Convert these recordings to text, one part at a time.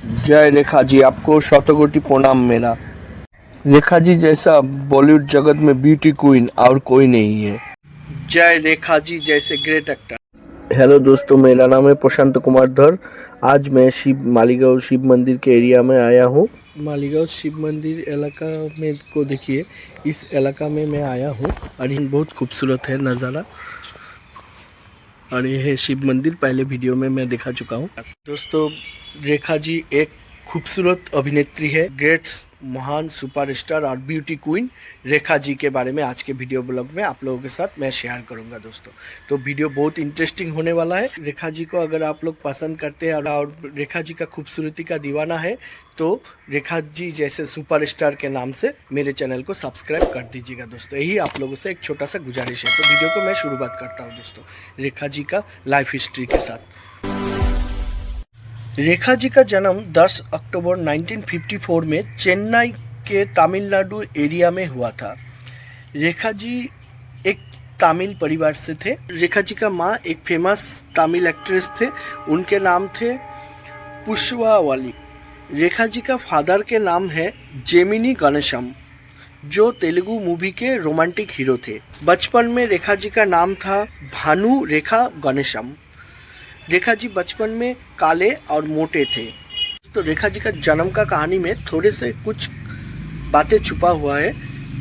जय रेखा जी, आपको शतकोटि प्रणाम मेरा। रेखा जी जैसा बॉलीवुड जगत में ब्यूटी क्वीन और कोई नहीं है। जय रेखा जी जैसे ग्रेट एक्टर। हेलो दोस्तों, मेरा नाम है प्रशांत कुमार धर। आज मैं मालीगांव शिव मंदिर के एरिया में आया हूँ। मालीगांव शिव मंदिर इलाका में को देखिए, इस इलाका में मैं आया हूँ और ये बहुत खूबसूरत है नज़ारा। और ये है शिव मंदिर, पहले वीडियो में मैं दिखा चुका हूँ। दोस्तों, रेखा जी एक खूबसूरत अभिनेत्री है, ग्रेट महान सुपरस्टार और ब्यूटी क्वीन रेखा जी के बारे में आज के वीडियो ब्लॉग में आप लोगों के साथ मैं शेयर करूंगा दोस्तों। तो वीडियो बहुत इंटरेस्टिंग होने वाला है। रेखा जी को अगर आप लोग पसंद करते हैं और रेखा जी का खूबसूरती का दीवाना है तो रेखा जी जैसे सुपरस्टार के नाम से मेरे चैनल को सब्सक्राइब कर दीजिएगा दोस्तों। यही आप लोगों से एक छोटा सा गुजारिश है। तो वीडियो को मैं शुरुआत करता हूँ दोस्तों रेखा जी का लाइफ हिस्ट्री के साथ। रेखा जी का जन्म 10 अक्टूबर 1954 में चेन्नई के तमिलनाडु एरिया में हुआ था। रेखा जी एक तमिल परिवार से थे। रेखा जी का माँ एक फेमस तमिल एक्ट्रेस थे, उनके नाम थे पुष्पावली। रेखा जी का फादर के नाम है जेमिनी गणेशम, जो तेलुगु मूवी के रोमांटिक हीरो थे। बचपन में रेखा जी का नाम था भानु रेखा गणेशम। रेखा जी बचपन में काले और मोटे थे। तो रेखा जी का जन्म का कहानी में थोड़े से कुछ बातें छुपा हुआ है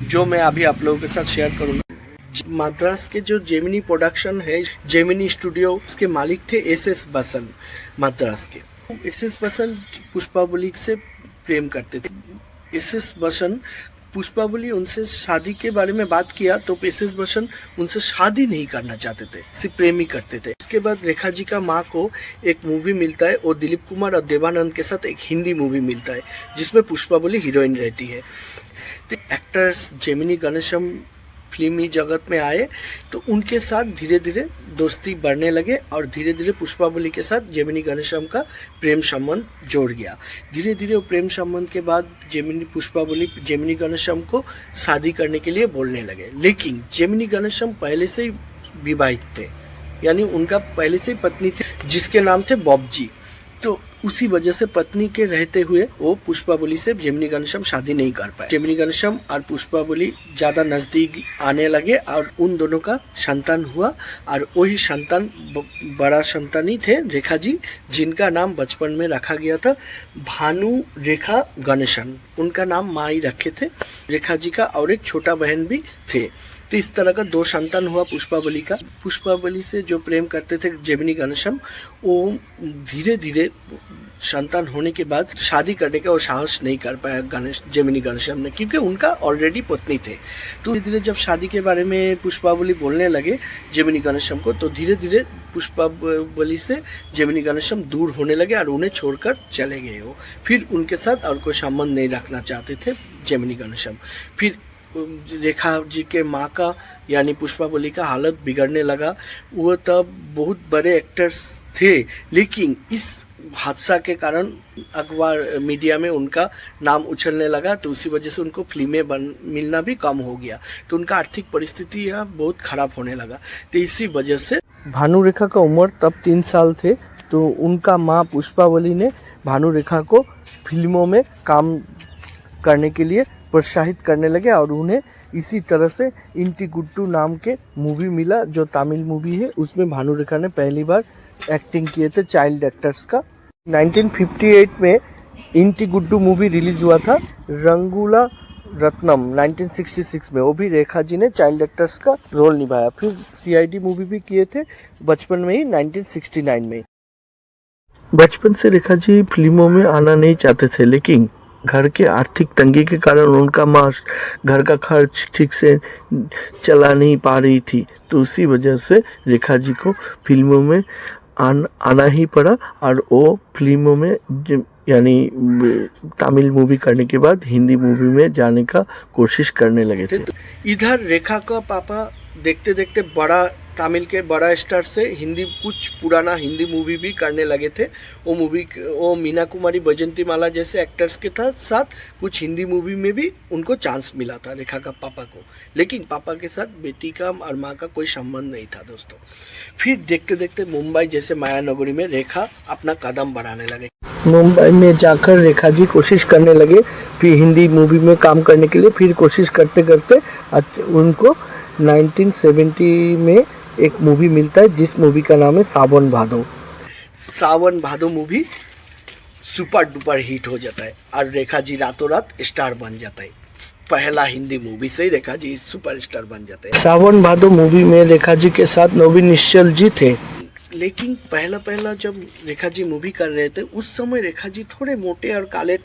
जो मैं अभी आप लोगों के साथ शेयर करूंगा। मद्रास के जो जेमिनी प्रोडक्शन है, जेमिनी स्टूडियो, उसके मालिक थे एस बसन मद्रास के। एस बसन पुष्पावली से प्रेम करते थे। एस बसन पुष्पावली उनसे शादी के बारे में बात किया तो एस बसन उनसे शादी नहीं करना चाहते थे, सिर्फ प्रेम ही करते थे। इसके बाद रेखा जी का माँ को एक मूवी मिलता है और दिलीप कुमार और देवानंद के साथ एक हिंदी मूवी मिलता है जिसमें पुष्पावली हीरोइन रहती है। तो एक्टर्स जेमिनी गणेशम फिल्मी जगत में आए तो उनके साथ धीरे धीरे दोस्ती बढ़ने लगे और धीरे धीरे पुष्पावली के साथ जेमिनी गणेशम का प्रेम संबंध जोड़ गया। धीरे धीरे वो प्रेम संबंध के बाद पुष्पावली जेमिनी गणेशम को शादी करने के लिए बोलने लगे। लेकिन जेमिनी गणेशम पहले से ही विवाहित थे, यानी उनका पहले से ही पत्नी थी जिसके नाम थे बॉबजी। तो उसी वजह से पत्नी के रहते हुए वो पुष्पावली से जेमिनी गणेशम शादी नहीं कर पाए। जेमिनी गणेशम और पुष्पावली ज्यादा नजदीक आने लगे और उन दोनों का संतान हुआ और वही संतान बड़ा संतान ही थे रेखा जी, जिनका नाम बचपन में रखा गया था भानु रेखा गणेशन। उनका नाम माँ ही रखे थे। रेखा जी का और एक छोटा बहन भी थे। तो इस तरह का दो संतान हुआ पुष्पावली का। पुष्पावली से जो प्रेम करते थे जेमिनी गणेशम, वो धीरे धीरे संतान होने के बाद शादी करने का वो साहस नहीं कर पाया जेमिनी गणेशम ने, क्योंकि उनका ऑलरेडी पत्नी थे। तो धीरे धीरे जब शादी के बारे में पुष्पावली बोलने लगे जेमिनी गणेशम को, तो धीरे धीरे पुष्पावली से जेमिनी गणेशम दूर होने लगे और उन्हें छोड़कर चले गए। वो फिर उनके साथ और कोई संबंध नहीं रखना चाहते थे जेमिनी गणेशम। फिर रेखा जी के माँ का यानी पुष्पावली का हालत बिगड़ने लगा। वो तब बहुत बड़े एक्टर्स थे, लेकिन इस हादसा के कारण अखबार मीडिया में उनका नाम उछलने लगा, तो उसी वजह से उनको फिल्में मिलना भी कम हो गया। तो उनका आर्थिक परिस्थिति यहाँ बहुत खराब होने लगा। तो इसी वजह से भानु रेखा का उम्र तब 3 साल थे, तो उनका माँ पुष्पावली ने भानु रेखा को फिल्मों में काम करने के लिए प्रोत्साहित करने लगे और उन्हें इसी तरह से इंटी गुड्डू नाम के मूवी मिला, जो तमिल मूवी है। उसमें भानु रेखा ने पहली बार एक्टिंग किए थे चाइल्ड एक्टर्स का। 1958 में इंटी गुड्डू मूवी रिलीज हुआ था। रंगूला रत्नम 1966 में, वो भी रेखा जी ने चाइल्ड एक्टर्स का रोल निभाया। फिर CID मूवी भी किए थे बचपन में ही 1969 में। बचपन से रेखा जी फिल्मों में आना नहीं चाहते थे, लेकिन घर के आर्थिक तंगी के कारण उनका माँ घर का खर्च ठीक से चला नहीं पा रही थी। तो उसी वजह से रेखा जी को फिल्मों में आना ही पड़ा और वो फिल्मों में यानी तमिल मूवी करने के बाद हिंदी मूवी में जाने का कोशिश करने लगे थे। इधर रेखा का पापा देखते देखते बड़ा तमिल के बड़ा स्टार से हिंदी कुछ पुराना हिंदी मूवी भी करने लगे थे। वो मीना कुमारी, बैजयंती माला जैसे एक्टर्स के साथ कुछ हिंदी मूवी में भी उनको चांस मिला था रेखा का पापा को, लेकिन पापा के साथ बेटी का और माँ का कोई संबंध नहीं था दोस्तों। फिर देखते देखते मुंबई जैसे माया नगरी में रेखा अपना कदम बढ़ाने लगे। मुंबई में जाकर रेखा जी कोशिश करने लगे फिर हिंदी मूवी में काम करने के लिए। फिर कोशिश करते करते उनको 1970 में एक मूवी मिलता है जिस मूवी का नाम है सावन भादो। सावन भादो मूवी सुपर डुपर हिट हो जाता है और रेखा जी रातों रात स्टार बन जाता है। पहला हिंदी मूवी से ही रेखा जी सुपर स्टार बन जाते हैं। सावन भादो मूवी में रेखा जी के साथ नवीन निश्चल जी थे। लेकिन पहला जब रेखा जी मूवी कर रहे थे उस समय रेखा जी थोड़े मोटे और काले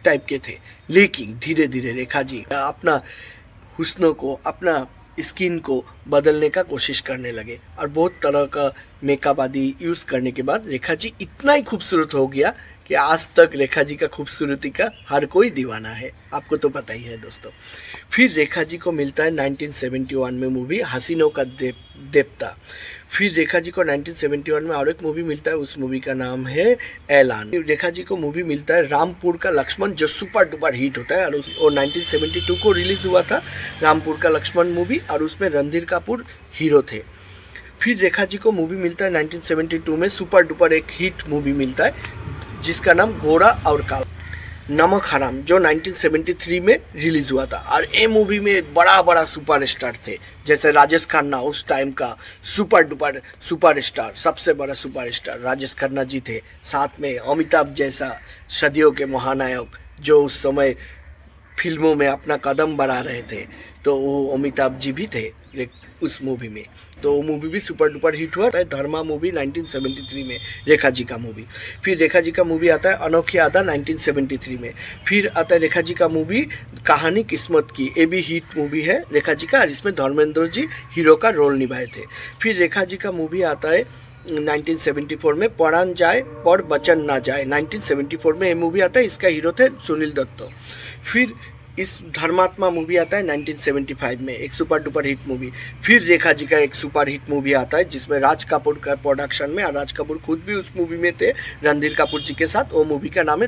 टाइप के थे, लेकिन धीरे धीरे रेखा जी अपना हुस्न को, अपना स्किन को बदलने का कोशिश करने लगे और बहुत तरह का मेकअप आदि यूज़ करने के बाद रेखा जी इतना ही खूबसूरत हो गया कि आज तक रेखा जी का खूबसूरती का हर कोई दीवाना है, आपको तो पता ही है दोस्तों। फिर रेखा जी को मिलता है 1971 में मूवी हसीनों का देवता। फिर रेखा जी को 1971 में और एक मूवी मिलता है, उस मूवी का नाम है ऐलान। रेखा जी को मूवी मिलता है रामपुर का लक्ष्मण जो सुपर डुपर हिट होता है और 1972 को रिलीज हुआ था रामपुर का लक्ष्मण मूवी और उसमें रणधीर कपूर हीरो थे। फिर रेखा जी को मूवी मिलता है 1972 में सुपर डुपर एक हिट मूवी मिलता है जिसका नाम गोरा और काला, नमक हराम, जो 1973 में रिलीज हुआ था। और ये मूवी में बड़ा सुपर स्टार थे जैसे राजेश खन्ना, उस टाइम का सुपर डुपर सुपर स्टार, सबसे बड़ा सुपर स्टार राजेश खन्ना जी थे। साथ में अमिताभ जैसा सदियों के महानायक जो उस समय फिल्मों में अपना कदम बढ़ा रहे थे, तो वो अमिताभ जी भी थे उस मूवी में। तो वो मूवी भी सुपर डुपर हिट हुआ है। धर्मा मूवी 1973 में रेखा जी का मूवी। फिर रेखा जी का मूवी आता है अनोखी आदा 1973 में। फिर आता है रेखा जी का मूवी कहानी किस्मत की, ये भी हिट मूवी है रेखा जी का और इसमें धर्मेंद्र जी हीरो का रोल निभाए थे। फिर रेखा जी का मूवी आता है 1974 में परान जाए पर बचन ना जाए, 1974 में ये मूवी आता है, इसका हीरो थे सुनील दत्त। फिर इस धर्मात्मा मूवी आता है 1975 में, एक सुपर डुपर हिट मूवी। फिर रेखा जी का एक सुपर हिट मूवी आता है जिसमें राज कपूर का प्रोडक्शन में, और राज कपूर खुद भी उस मूवी में थे रणधीर कपूर जी के साथ। वो मूवी का नाम है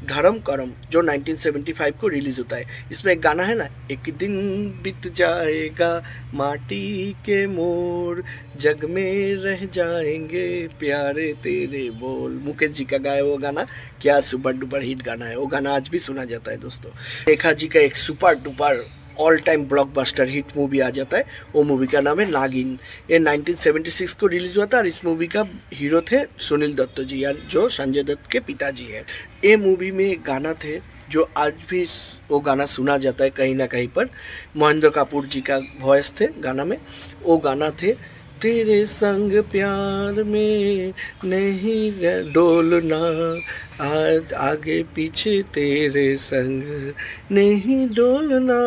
धर्म करम, जो 1975 को रिलीज होता है। इसमें एक गाना है ना, एक दिन बीत जाएगा माटी के मोर, जग में रह जाएंगे प्यारे तेरे बोल, मुकेश जी का गाया वो गाना, क्या सुपर डुपर हिट गाना है। वो गाना आज भी सुना जाता है दोस्तों। रेखा जी का एक super duper all time blockbuster hit movie आ जाता है, वो मूवी का नाम है नागिन। ये 1976 को रिलीज हुआ था और इस मूवी का हीरो थे सुनील दत्त जी, यार जो संजय दत्त के पिताजी हैं। ये मूवी में गाना थे जो आज भी वो गाना सुना जाता है कहीं ना कहीं पर, महेंद्र कपूर जी का वॉइस थे गाना में। वो गाना थे तेरे संग प्यार में नहीं डोलना, आज आगे पीछे तेरे संग नहीं डोलना,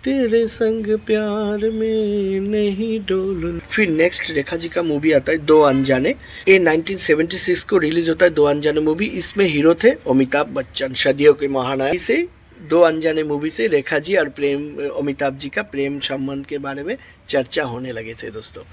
तेरे संग प्यार में नहीं डोलना। फिर नेक्स्ट रेखा जी का मूवी आता है दो अनजाने। ये 1976 को रिलीज होता है दो अनजाने मूवी। इसमें हीरो थे अमिताभ बच्चन, सदियों के महानायक। इसे दो अनजाने मूवी से रेखा जी और अमिताभ जी का प्रेम संबंध के बारे में चर्चा होने लगे थे दोस्तों।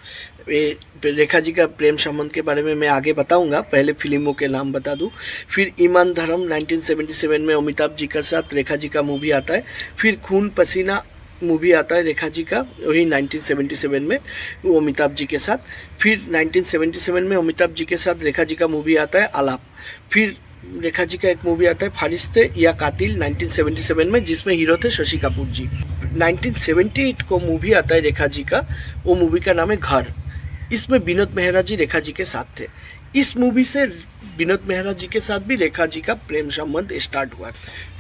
रेखा जी का प्रेम संबंध के बारे में मैं आगे बताऊंगा, पहले फिल्मों के नाम बता दूं। फिर ईमान धर्म 1977 में अमिताभ जी के साथ रेखा जी का मूवी आता है। फिर खून पसीना मूवी आता है रेखा जी का, वही 1977 में, वो अमिताभ जी के साथ। फिर 1977 में अमिताभ जी के साथ रेखा जी का मूवी आता है आलाप। फिर रेखा जी का एक मूवी आता है फारिश्ते या कातिल 1977 में, जिसमें हीरो थे शशि कपूर जी। 1978 को मूवी आता है रेखा जी का, वो मूवी का नाम है घर। इसमें विनोद मेहरा जी रेखा जी के साथ थे। इस मूवी से विनोद मेहरा जी के साथ भी रेखा जी का प्रेम संबंध स्टार्ट हुआ।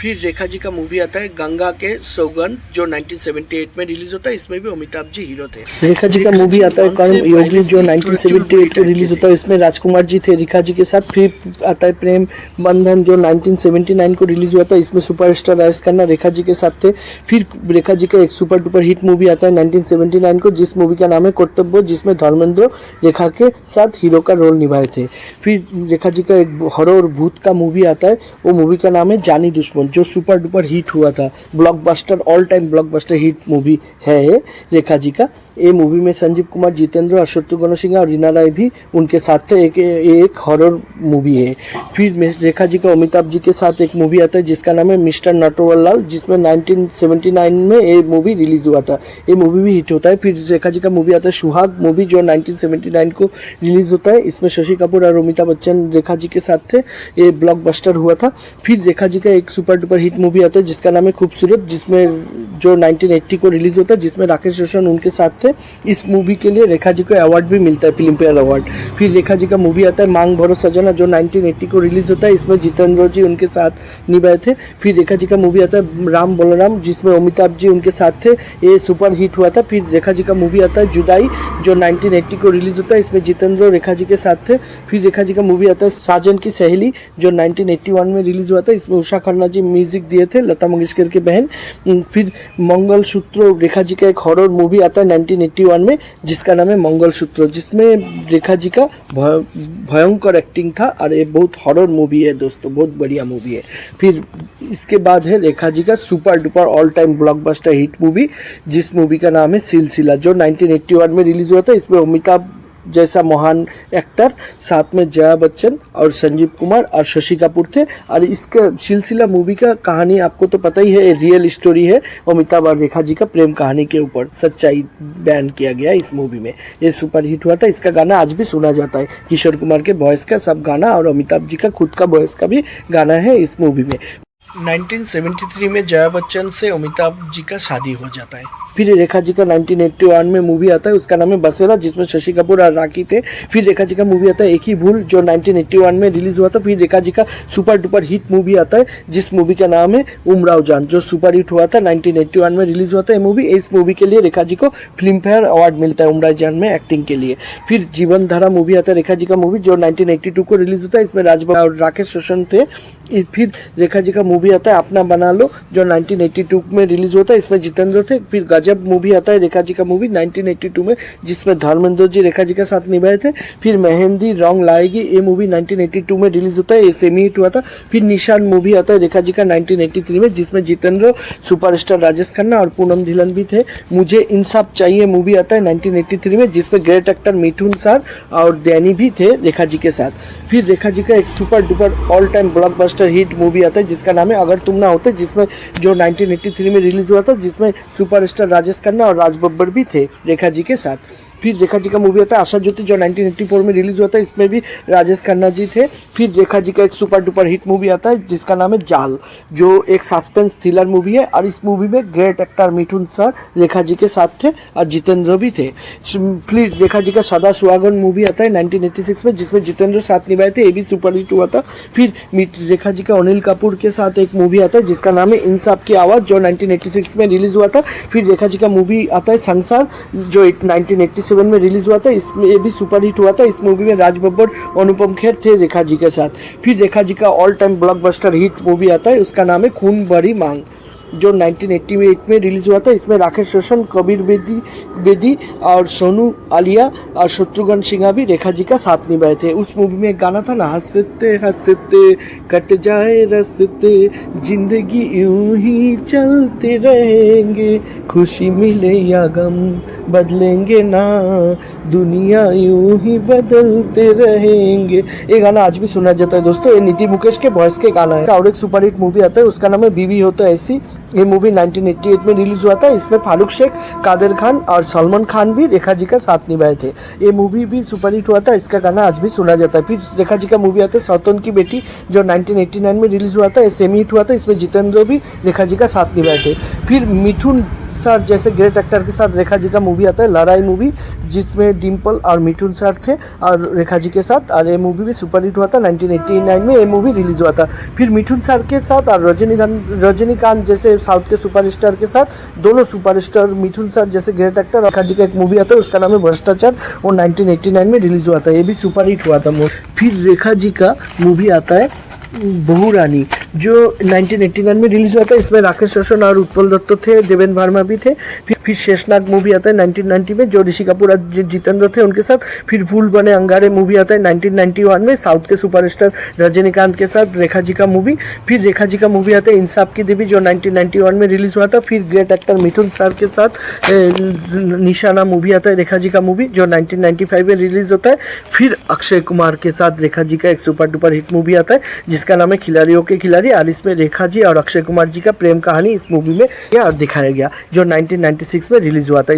फिर रेखा जी का मूवी आता है गंगा के सौगंध, जो 1978 में रिलीज होता है। इसमें भी अमिताभ जी हीरो थे। रेखा जी का मूवी आता है कर्म योगी, जो 1978 को रिलीज होता है। इसमें राजकुमार जी थे रेखा जी के साथ। फिर आता है प्रेम बंधन, जो 1979 को रिलीज हुआ था। इसमें सुपरस्टार राजेश खन्ना रेखा जी के साथ थे। फिर रेखा जी का एक सुपर डुपर हिट मूवी आता है 1979 को, जिस मूवी का नाम है कर्तव्य, जिसमें धर्मेंद्र रेखा के साथ हीरो का रोल निभाए थे। फिर रेखा जी का एक हॉरर भूत का मूवी आता है, वो मूवी का नाम है जानी दुश्मन, जो सुपर डुपर हिट हुआ था, blockbuster all time blockbuster hit movie है रेखा जी का। ये मूवी में संजीव कुमार, जितेंद्र और शत्रुघ्न सिन्हा और रीना राय भी उनके साथ थे। एक हॉरर मूवी है। फिर रेखा जी का अमिताभ जी के साथ एक मूवी आता है जिसका नाम है मिस्टर नटवरलाल, जिसमें 1979 में ये मूवी रिलीज हुआ था। ये मूवी भी हिट होता है। फिर रेखा जी का मूवी आता है सुहाग मूवी, जो 1979 को रिलीज होता है। इसमें शशि कपूर और अमिताभ बच्चन रेखा जी के साथ थे। ये ब्लॉकबस्टर हुआ था। फिर रेखा जी का एक सुपर डुपर हिट मूवी आता है जिसका नाम है खूबसूरत, जिसमें जो 1980 को रिलीज होता है, जिसमें राकेश रोशन उनके साथ थे। इस मूवी के लिए रेखा जी को अवार्ड भी मिलता है, फिल्म फेयर अवार्ड। फिर रेखा जी का मूवी आता है मांग भरो सजना, जो 1980 को रिलीज होता है। इसमें जितेंद्र जी उनके साथ निभाए थे। फिर रेखा जी का मूवी आता है राम बलराम, जिसमें अमिताभ जी उनके साथ थे। ये सुपर हिट हुआ था। फिर रेखा जी का मूवी आता है जुदाई, जो 1980 को रिलीज होता है। इसमें जितेंद्र और रेखा जी के साथ थे। फिर रेखा जी का मूवी आता है साजन की सहेली, जो 1981 में रिलीज हुआ था। इसमें उषा खन्ना जी म्यूजिक दिए थे, लता मंगेशकर की बहन। फिर मंगलसूत्र रेखा जी का एक हॉरर मूवी आता है 1981 में, जिसका नाम है मंगलसूत्र, जिसमें रेखा जी का भयंकर एक्टिंग था। और ये बहुत हॉरर मूवी है दोस्तों, बहुत बढ़िया मूवी है। फिर इसके बाद है रेखा जी का super duper all time blockbuster hit movie, जिस मूवी का नाम है सिलसिला, जो 1981 में रिलीज हुआ था। इसमें अमिताभ जैसा महान एक्टर, साथ में जया बच्चन और संजीव कुमार और शशि कपूर थे। और इसका सिलसिला मूवी का कहानी आपको तो पता ही है, रियल स्टोरी है। अमिताभ और रेखा जी का प्रेम कहानी के ऊपर सच्चाई बयान किया गया इस मूवी में। ये सुपर हिट हुआ था। इसका गाना आज भी सुना जाता है, किशोर कुमार के वॉइस का सब गाना और अमिताभ जी का खुद का वॉइस का भी गाना है इस मूवी में। 1973 में जया बच्चन से अमिताभ जी का शादी हो जाता है। फिर रेखा जी का 1981 में मूवी आता है, उसका नाम है बसेरा, जिसमें शशि कपूर और राखी थे। फिर रेखा जी का मूवी आता है एक ही भूल, जो 1981 में रिलीज हुआ था। फिर रेखा जी का सुपर डुपर हिट मूवी आता है, जिस मूवी का नाम है उमराव जान, जो सुपर हिट हुआ था, 1981 में रिलीज हुआ था। ये मूवी, इस मूवी के लिए रेखा जी को फिल्म फेयर अवार्ड मिलता है उमराव जान में एक्टिंग के लिए। फिर जीवन धारा मूवी आता है रेखा जी का मूवी, जो 1982 को रिलीज होता है। इसमें राजबब्बर और राकेश रोशन थे। फिर रेखा जी का मूवी आता है अपना बना लो, जो 1982 में रिलीज होता है। इसमें जितेंद्र थे। फिर गजब मूवी आता है रेखा जी का मूवी 1982 में, जिसमें धर्मेंद्र जी रेखा जी के साथ निभाए थे। फिर मेहंदी रंग लाएगी, ये मूवी 1982 में रिलीज होता है, ये सेमी हिट हुआ था। फिर निशान मूवी आता है रेखा जी का 1983 में, जिसमें जितेंद्र, सुपरस्टार राजेश खन्ना और पूनम ढिलन भी थे। मुझे इंसाफ चाहिए मूवी आता है 1983 में, जिसमें ग्रेट एक्टर मिथुन सर और डैनी भी थे रेखा जी के साथ। फिर रेखा जी का एक super duper all time blockbuster hit movie आता है, जिसका नाम है अगर तुम ना होते, जिसमें जो 1983 में रिलीज हुआ था, जिसमें सुपरस्टार राजेश खन्ना और राज बब्बर भी थे रेखा जी के साथ। फिर रेखा जी का मूवी आता है आशा ज्योति, जो 1984 में रिलीज हुआ था। इसमें भी राजेश खन्ना जी थे। फिर रेखा जी का एक सुपर डुपर हिट मूवी आता है, जिसका नाम है जाल, जो एक सस्पेंस थ्रिलर मूवी है। और इस मूवी में ग्रेट एक्टर मिथुन सर रेखा जी के साथ थे और जितेंद्र भी थे। फिर रेखा जी का सदा सुहागन मूवी आता है 1986 में, जिसमें जितेंद्र साथ निभाए थे, ये भी सुपर हिट हुआ था। फिर रेखा जी का अनिल कपूर के साथ एक मूवी आता है, जिसका नाम है इंसाफ की आवाज़, जो 1986 में रिलीज हुआ था। फिर रेखा जी का मूवी आता है संसार, जो 1987 में रिलीज हुआ था। इसमें ये भी सुपर हिट हुआ था। इस मूवी में राज बब्बर, अनुपम खेर थे रेखा जी के साथ। फिर रेखा जी का all time blockbuster hit movie आता है, उसका नाम है खून भरी मांग, जो 1988 में रिलीज हुआ था। इसमें राकेश रोशन, कबीर बेदी और सोनू आलिया और शत्रुघ्न सिन्हा भी रेखा जी का साथ निभाए थे। उस मूवी में एक गाना था ना, हंसते हंसते कट जाए रस्ते, जिंदगी यूं ही चलते रहेंगे, खुशी मिले या गम बदलेंगे ना, दुनिया यूं ही बदलते रहेंगे। ये गाना आज भी सुना जाता है दोस्तों। ये नीति मुकेश के वॉइस के गाना है। और एक सुपर हिट मूवी आता है, उसका नाम है बीवी हो तो ऐसी। ये मूवी 1988 में रिलीज हुआ था। इसमें फारूक शेख, कादिर खान और सलमान खान भी रेखा जी का साथ निभाए थे। ये मूवी भी सुपर हिट हुआ था। इसका गाना आज भी सुना जाता है। फिर रेखा जी का मूवी आता है सौतन की बेटी, जो 1989 में रिलीज हुआ था। ये सेमी हिट हुआ था। इसमें जितेंद्र भी रेखा जी का साथ निभाए थे। फिर मिथुन सर जैसे ग्रेट एक्टर के साथ रेखा जी का मूवी आता है लड़ाई मूवी, जिसमें डिम्पल और मिथुन सर थे और रेखा जी के साथ। और ये मूवी भी सुपर हिट हुआ था 1989 में, ये मूवी रिलीज हुआ था। फिर मिथुन सर के साथ और रजनीकांत जैसे साउथ के सुपरस्टार के साथ, दोनों सुपरस्टार मिथुन सर जैसे ग्रेट एक्टर, रेखा जी का एक मूवी आता है, उसका नाम है भ्रष्टाचार, वो 1989 में रिलीज हुआ था। ये भी सुपर हिट हुआ था। फिर रेखा जी का मूवी आता है बहू रानी, जो 1989 में रिलीज हुआ था। इसमें राकेश रोशन और उत्पल दत्त थे, देवेंद्र वर्मा भी थे। फिर शेषनाग मूवी आता है 1990 में, जो ऋषि कपूर और जितेंद्र थे उनके साथ। फिर फूल बने अंगारे मूवी आता है 1991 में, साउथ के सुपरस्टार रजनीकांत के साथ, रेखा जी का मूवी। फिर रेखा जी का मूवी आता है इंसाफ की देवी, जो 1991 में रिलीज हुआ था। फिर ग्रेट एक्टर मिथुन सर के साथ निशाना मूवी आता है, रेखा जी का मूवी, जो 1995 में रिलीज होता है। फिर अक्षय कुमार के साथ रेखा जी का एक सुपर डुपर हिट मूवी आता है जिसका नाम है खिलाड़ियों के खिलाड़ी, और इसमें रेखा जी और अक्षय कुमार जी का प्रेम कहानी इस मूवी में दिखाया गया, जो 1996 में रिलीज हुआ था।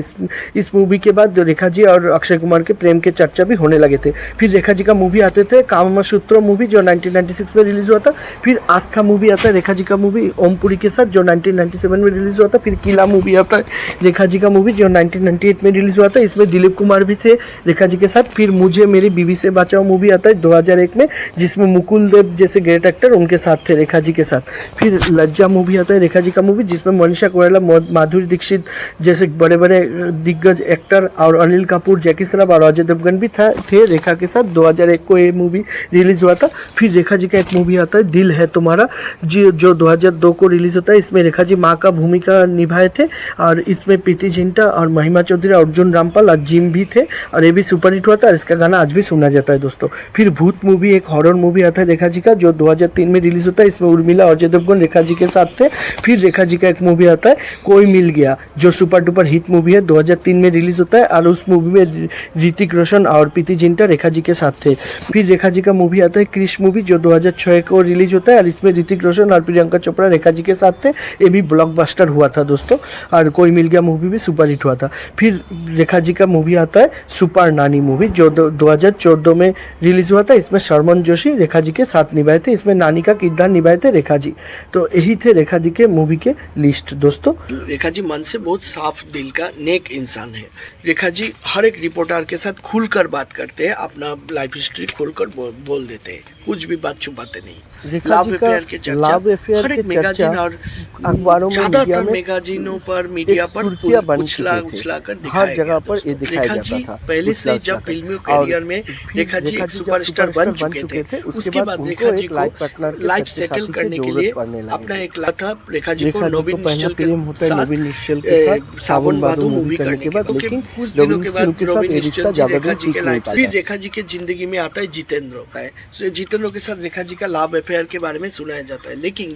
इस मूवी के बाद रेखा जी और अक्षय कुमार के प्रेम के चर्चा भी होने लगे थे। फिर रेखा जी का मूवी आते थे कामसूत्र मूवी, जो 1996 में रिलीज हुआ था। फिर आस्था मूवी आता है रेखा जी का मूवी ओमपुरी के साथ, जो 1997 में रिलीज हुआ था। फिर किला मूवी आता है रेखा जी का मूवी, जो 1998 में रिलीज हुआ था। इसमें दिलीप कुमार भी थे रेखा जी के साथ। फिर मुझे मेरी बीवी से बचाओ मूवी आता है 2001 में, जिसमें मुकुल देव जैसे ग्रेट एक्टर उनके साथ थे रेखा जी के साथ। फिर लज्जा मूवी आता है रेखा जी का मूवी, जिसमें मनीषा कोइराला, माधुरी दीक्षित जैसे बड़े बड़े दिग्गज एक्टर और अनिल कपूर, जैकी श्रॉफ और अजय देवगन भी थे रेखा के साथ। 2001 को ये मूवी रिलीज हुआ था। फिर रेखा जी का एक मूवी आता है दिल है तुम्हारा, जो 2002 को रिलीज होता है। इसमें रेखा जी माँ का भूमिका निभाए थे, और इसमें प्रीति जिंटा और महिमा चौधरी, अर्जुन रामपाल और जिम भी थे, और ये भी सुपर हिट हुआ था। इसका गाना आज भी सुना जाता है दोस्तों। फिर भूत मूवी एक हॉरर मूवी आता है रेखा जी का, जो 2003 में रिलीज होता है। इसमें उर्मिला और अजय देवगन रेखा जी के साथ थे। फिर रेखा जी का एक मूवी आता है कोई मिल गया, जो सुपर डुपर हिट मूवी है, 2003 में रिलीज होता है, और उस मूवी में ऋतिक रोशन और प्रीति जिंटा रेखा जी के साथ थे। फिर रेखा जी का मूवी आता है क्रिश मूवी, जो 2006 को रिलीज होता है, और इसमें ऋतिक रोशन और प्रियंका चोपड़ा रेखा जी के साथ थे। ये भी ब्लॉकबस्टर हुआ था दोस्तों, और कोई मिल गया मूवी भी सुपर हिट हुआ था। फिर रेखा जी का मूवी आता है सुपर नानी मूवी, जो 2014 में रिलीज हुआ था। इसमें शर्मन जोशी रेखा जी के साथ निभाए थे। इसमें नानी का किरदार निभाए थे रेखा जी। तो यही थे रेखा जी के मूवी के लिस्ट दोस्तों। रेखा जी मन से बहुत साफ दिल का नेक इंसान है। रेखा जी हर एक रिपोर्टर के साथ खुलकर बात करते हैं, अपना लाइफ हिस्ट्री खुलकर बोल देते हैं, कुछ भी बात छुपाते नहीं। रेखा जी का लव अफेयर के मैगजीन और अखबारों में, ज्यादातर मैगजीनों पर, मीडिया पर उछला कर हर जगह पर ये दिखाया जाता था। पहले से जब फिल्मी करियर में रेखा जी एक सुपरस्टार बन चुके थे, उसके बाद रेखा जी को लाइफ सेटल करने के लिए अपना एक था रेखा जी को नवीन निश्चल के साथ सावन भादो मूवी करने के बाद, लेकिन कुछ दिनों के बाद नवीन निश्चल जी रेखा जी के लाइफ, फिर रेखा जी के जिंदगी में आता है जितेंद्र है। जितेंद्र के साथ रेखा जी का लव अफेयर के बारे में सुनाया जाता है, लेकिन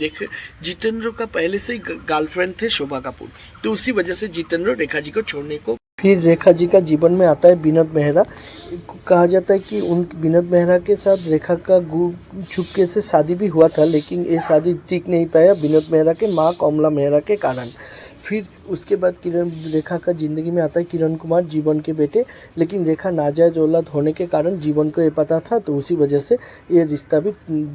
जितेंद्र का पहले से ही गर्लफ्रेंड थे शोभा कपूर, तो उसी वजह से जितेंद्र रेखा जी को छोड़ने को। फिर रेखा जी का जीवन में आता है विनोद मेहरा। कहा जाता है कि उन विनोद मेहरा के साथ रेखा का छुपके से शादी भी हुआ था, लेकिन ये शादी टिक नहीं पाया विनोद मेहरा के माँ कमला मेहरा के कारण। फिर उसके बाद रेखा का ज़िंदगी में आता है किरण कुमार, जीवन के बेटे, लेकिन रेखा नाजायज औलाद होने के कारण जीवन को ये पता था, तो उसी वजह से ये रिश्ता भी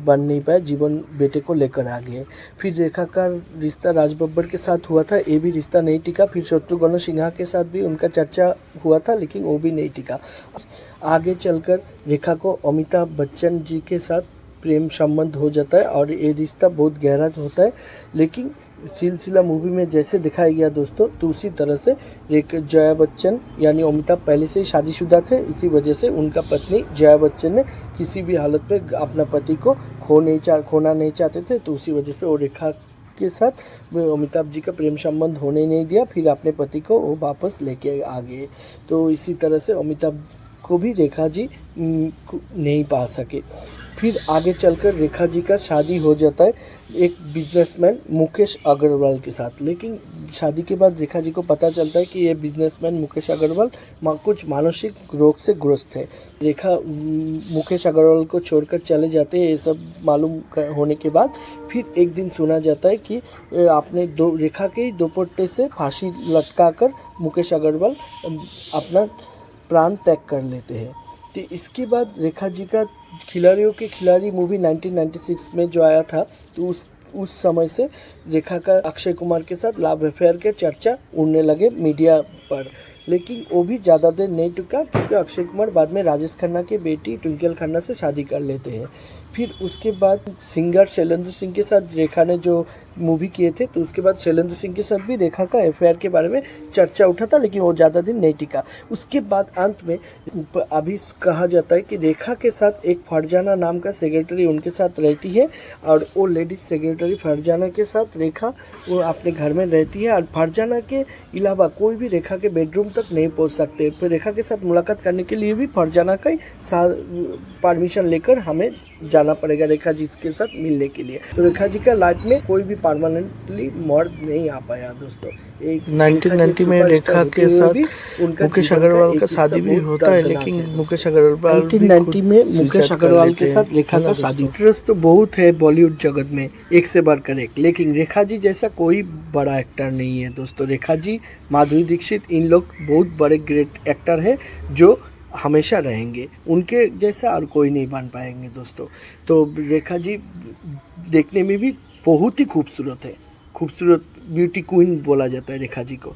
बन नहीं पाया, जीवन बेटे को लेकर आ गए। फिर रेखा का रिश्ता राज बब्बर के साथ हुआ था, ये भी रिश्ता नहीं टिका। फिर शत्रुघ्न सिन्हा के साथ भी उनका चर्चा हुआ था, लेकिन वो भी नहीं टिका। आगे चलकर रेखा को अमिताभ बच्चन जी के साथ प्रेम संबंध हो जाता है, और ये रिश्ता बहुत गहरा होता है। लेकिन सिलसिला मूवी में जैसे दिखाया गया दोस्तों, तो उसी तरह से जया बच्चन यानी अमिताभ पहले से ही शादीशुदा थे, इसी वजह से उनका पत्नी जया बच्चन ने किसी भी हालत में अपना पति को खोना नहीं चाहते थे, तो उसी वजह से वो रेखा के साथ अमिताभ जी का प्रेम संबंध होने नहीं दिया। फिर अपने पति को वो वापस लेके आ गए, तो इसी तरह से अमिताभ को भी रेखा जी नहीं पा सके। फिर आगे चलकर रेखा जी का शादी हो जाता है एक बिजनेसमैन मुकेश अग्रवाल के साथ, लेकिन शादी के बाद रेखा जी को पता चलता है कि ये बिजनेसमैन मुकेश अग्रवाल कुछ मानसिक रोग से ग्रस्त है। रेखा मुकेश अग्रवाल को छोड़कर चले जाते हैं। ये सब मालूम होने के बाद फिर एक दिन सुना जाता है कि आपने रेखा के दोपट्टे से फांसी लटकाकर मुकेश अग्रवाल अपना प्राण त्याग कर लेते हैं। तो इसके बाद रेखा जी का खिलाड़ियों के खिलाड़ी मूवी 1996 में जो आया था, तो उस समय से रेखा का अक्षय कुमार के साथ लव अफेयर के चर्चा उड़ने लगे मीडिया पर, लेकिन वो भी ज़्यादा देर नहीं टिका, क्योंकि अक्षय कुमार बाद में राजेश खन्ना की बेटी ट्विंकल खन्ना से शादी कर लेते हैं। फिर उसके बाद सिंगर शैलेंद्र सिंह के साथ रेखा ने जो मूवी किए थे, तो उसके बाद शैलेंद्र सिंह के साथ भी रेखा का अफेयर के बारे में चर्चा उठा था, लेकिन वो ज़्यादा दिन नहीं टिका। उसके बाद अंत में अभी कहा जाता है कि रेखा के साथ एक फरजाना नाम का सेक्रेटरी उनके साथ रहती है, और वो लेडीज सेक्रेटरी फरजाना के साथ रेखा वो अपने घर में रहती है, और फरजाना के अलावा कोई भी रेखा के बेडरूम तक नहीं पहुंच सकते। फिर रेखा के साथ मुलाकात करने के लिए भी फरजाना का परमिशन लेकर हमें जाना पड़ेगा रेखा जी के साथ मिलने के लिए। तो रेखा जी का लाइफ में कोई भी परमानेंटली मर्द नहीं आ पाया दोस्तों। 1990 में रेखा के साथ मुकेश अग्रवाल का शादी भी होता है, लेकिन मुकेश अग्रवाल 1990 में मुकेश अग्रवाल के साथ रेखा का शादी। एक्ट्रेस तो बहुत है बॉलीवुड जगत में, एक से बढ़कर एक, लेकिन रेखा जी जैसा कोई बड़ा एक्टर नहीं है दोस्तों। रेखा जी, माधुरी दीक्षित, इन लोग बहुत बड़े ग्रेट एक्टर है जो हमेशा रहेंगे, उनके जैसा और कोई नहीं बन पाएंगे दोस्तों। तो रेखा जी देखने में भी बहुत ही खूबसूरत है, खूबसूरत ब्यूटी क्वीन बोला जाता है रेखा जी को।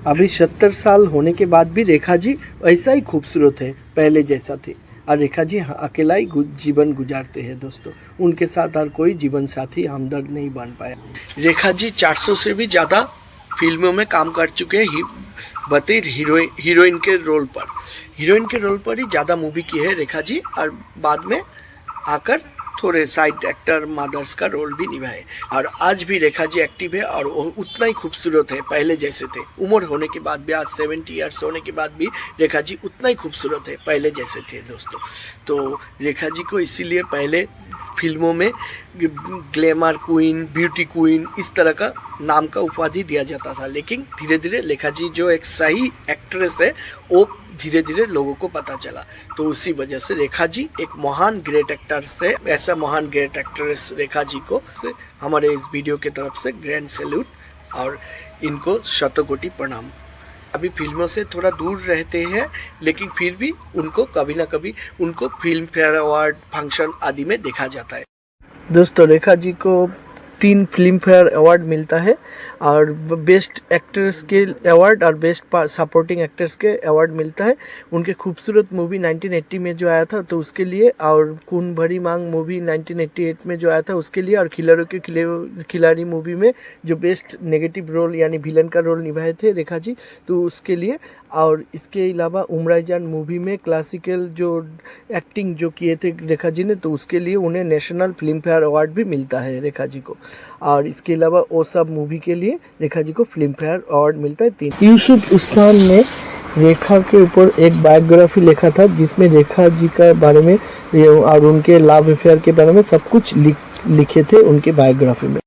अभी 70 साल होने के बाद भी रेखा जी ऐसा ही खूबसूरत है, पहले जैसा थे। और रेखा जी अकेला ही जीवन गुजारते हैं दोस्तों, उनके साथ और कोई जीवन साथी हमदर्द नहीं बन पाया। रेखा जी 400 से भी ज़्यादा फिल्मों में काम कर चुके हैं, बतौर हीरोइन के रोल पर। हीरोइन के रोल पर ही ज़्यादा मूवी की है रेखा जी, और बाद में आकर थोड़े साइड एक्टर मदर्स का रोल भी निभाए। और आज भी रेखा जी एक्टिव है, और वो उतना ही खूबसूरत है पहले जैसे थे। उम्र होने के बाद भी, आज 70 ईयर्स होने के बाद भी रेखा जी उतना ही खूबसूरत है पहले जैसे थे दोस्तों। तो रेखा जी को इसीलिए पहले फिल्मों में ग्लैमर क्वीन, ब्यूटी क्वीन, इस तरह का नाम का उपाधि दिया जाता था। लेकिन धीरे धीरे रेखा जी जो एक सही एक्ट्रेस है, वो धीरे धीरे लोगों को पता चला। तो उसी वजह से रेखा जी एक महान ग्रेट एक्टर से, ऐसा महान ग्रेट एक्ट्रेस रेखा जी को से हमारे इस वीडियो की तरफ से ग्रैंड सैल्यूट, और इनको शतकोटि प्रणाम। अभी फिल्मों से थोड़ा दूर रहते हैं, लेकिन फिर भी उनको कभी ना कभी उनको फिल्म फेयर अवार्ड फंक्शन आदि में देखा जाता है दोस्तों। रेखा जी को 3 फिल्म फेयर अवार्ड मिलता है, और बेस्ट एक्ट्रेस के अवार्ड और बेस्ट सपोर्टिंग एक्ट्रेस के अवार्ड मिलता है। उनके खूबसूरत मूवी 1980 में जो आया था तो उसके लिए, और खून भरी मांग मूवी 1988 में जो आया था उसके लिए, और खिलाड़ियों के खिलाड़ी मूवी में जो बेस्ट नेगेटिव रोल यानी विलन का रोल निभाए थे रेखा जी, तो उसके लिए। और इसके अलावा उमराई जान मूवी में क्लासिकल जो एक्टिंग जो किए थे रेखा जी ने, तो उसके लिए उन्हें नेशनल फिल्म फेयर अवार्ड भी मिलता है रेखा जी को। और इसके अलावा वो सब मूवी के लिए रेखा जी को फिल्म फेयर अवार्ड मिलता है 3। यूसुफ उस्मान ने रेखा के ऊपर एक बायोग्राफी लिखा था, जिसमें रेखा जी के बारे में और उनके लव अफेयर के बारे में सब कुछ लिखे थे उनके बायोग्राफी में।